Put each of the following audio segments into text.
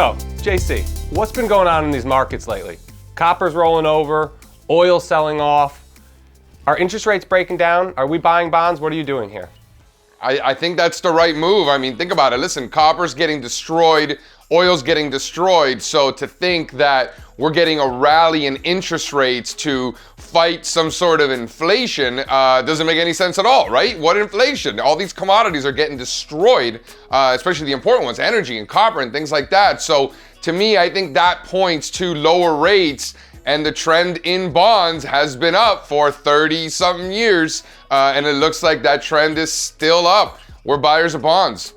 So, JC, what's been going on in these markets lately? Copper's rolling over, oil selling off. Are interest rates breaking down? Are we buying bonds? What are you doing here? I think that's the right move. I mean, think about it. Listen, copper's getting destroyed, oil's getting destroyed. So to think that we're getting a rally in interest rates to fight some sort of inflation doesn't make any sense at all, right? What inflation? All these commodities are getting destroyed, especially the important ones, energy and copper and things like that. So to me, I think that points to lower rates. And the trend in bonds has been up for 30-something years, and it looks like that trend is still up. We're buyers of bonds.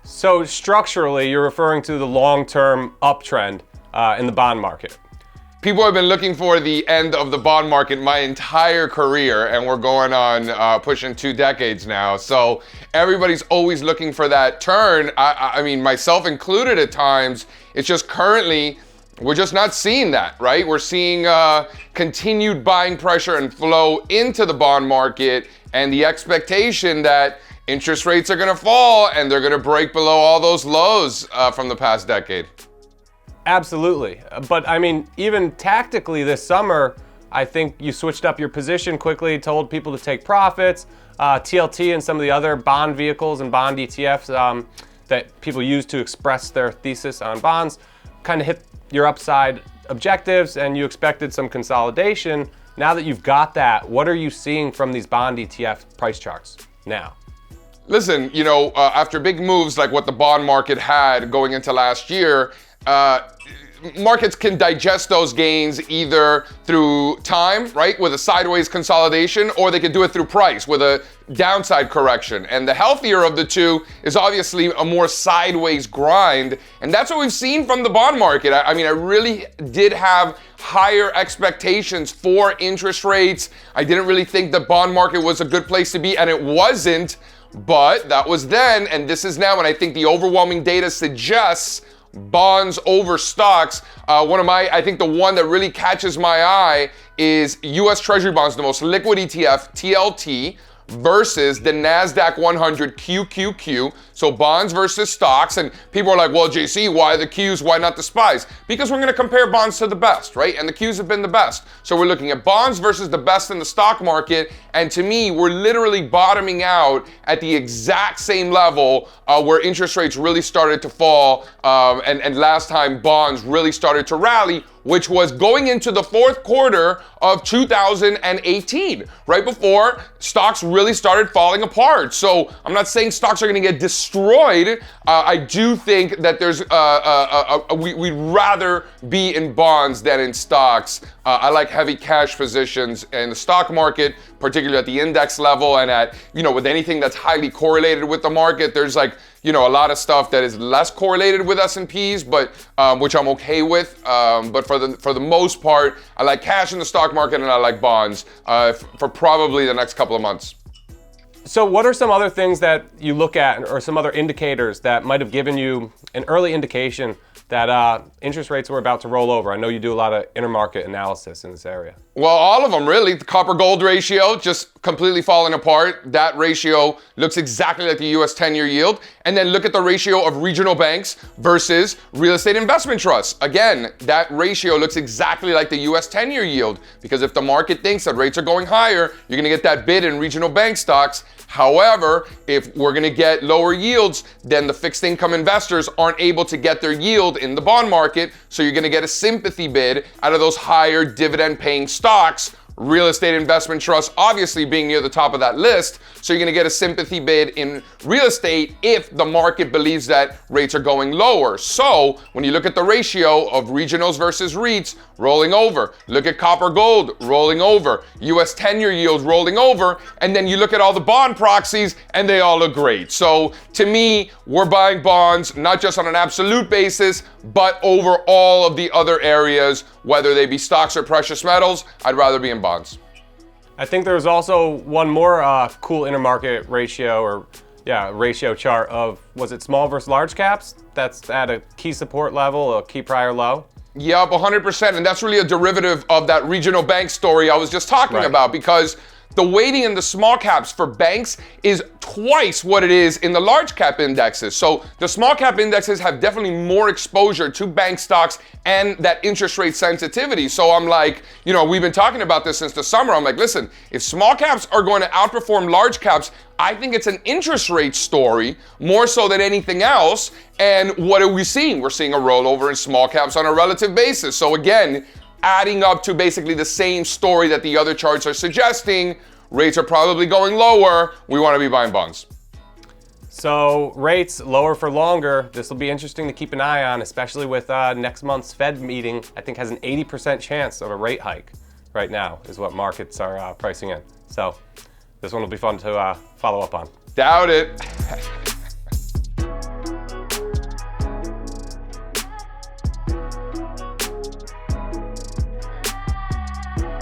So structurally, you're referring to the long-term uptrend in the bond market. People have been looking for the end of the bond market my entire career, and we're going on pushing 2 decades now. So everybody's always looking for that turn. I mean, myself included at times. It's just currently, we're just not seeing that, right? We're seeing continued buying pressure and flow into the bond market, and the expectation that interest rates are gonna fall and they're gonna break below all those lows from the past decade. Absolutely. But I mean, even tactically this summer, I think you switched up your position quickly, told people to take profits. TLT and some of the other bond vehicles and bond ETFs that people use to express their thesis on bonds kind of hit your upside objectives, and you expected some consolidation. Now that you've got that, what are you seeing from these bond ETF price charts now? Listen, you know, after big moves like what the bond market had going into last year, markets can digest those gains either through time, right, with a sideways consolidation, or they could do it through price with a downside correction. And the healthier of the two is obviously a more sideways grind. And that's what we've seen from the bond market. I mean, I really did have higher expectations for interest rates. I didn't really think the bond market was a good place to be, and it wasn't. But that was then, and this is now, and I think the overwhelming data suggests bonds over stocks. I think the one that really catches my eye is US Treasury bonds, the most liquid ETF, TLT, versus the NASDAQ 100 QQQ. So bonds versus stocks. And people are like, well, JC, why the Qs? Why not the SPYs? Because we're going to compare bonds to the best, right? And the Qs have been the best. So we're looking at bonds versus the best in the stock market. And to me, we're literally bottoming out at the exact same level where interest rates really started to fall. And last time bonds really started to rally, which was going into the fourth quarter of 2018, right before stocks really started falling apart. So I'm not saying stocks are going to get destroyed. I do think that there's we'd rather be in bonds than in stocks. I like heavy cash positions in the stock market, particularly at the index level, and at, you know, with anything that's highly correlated with the market. There's like, you know, a lot of stuff that is less correlated with S&Ps, but which I'm okay with. But for the most part, I like cash in the stock market and I like bonds for probably the next couple of months. So what are some other things that you look at, or some other indicators that might have given you an early indication that interest rates were about to roll over? I know you do a lot of intermarket analysis in this area. Well, all of them really. The copper-gold ratio just completely falling apart. That ratio looks exactly like the US 10-year yield. And then look at the ratio of regional banks versus real estate investment trusts. Again, that ratio looks exactly like the US 10-year yield, because if the market thinks that rates are going higher, you're going to get that bid in regional bank stocks. However, if we're going to get lower yields, then the fixed income investors aren't able to get their yield in the bond market. So you're going to get a sympathy bid out of those higher dividend paying stocks. Real estate investment trusts obviously being near the top of that list. So you're going to get a sympathy bid in real estate if the market believes that rates are going lower. So when you look at the ratio of regionals versus REITs rolling over, look at copper gold rolling over, US 10-year yields rolling over, and then you look at all the bond proxies and they all look great. So to me, we're buying bonds not just on an absolute basis, but over all of the other areas, whether they be stocks or precious metals. I'd rather be in bonds. I think there's also one more cool intermarket ratio ratio chart of, was it small versus large caps? That's at a key support level, a key prior low. Yep, 100%. And that's really a derivative of that regional bank story I was just talking about, because the weighting in the small caps for banks is twice what it is in the large cap indexes. So the small cap indexes have definitely more exposure to bank stocks and that interest rate sensitivity. So I'm like, you know, we've been talking about this since the summer. I'm like, listen, if small caps are going to outperform large caps, I think it's an interest rate story more so than anything else. And what are we seeing? We're seeing a rollover in small caps on a relative basis. So again, adding up to basically the same story that the other charts are suggesting, rates are probably going lower. We want to be buying bonds. So rates lower for longer. This will be interesting to keep an eye on, especially with next month's Fed meeting. I think has an 80% chance of a rate hike right now is what markets are pricing in. So this one will be fun to follow up on. Doubt it.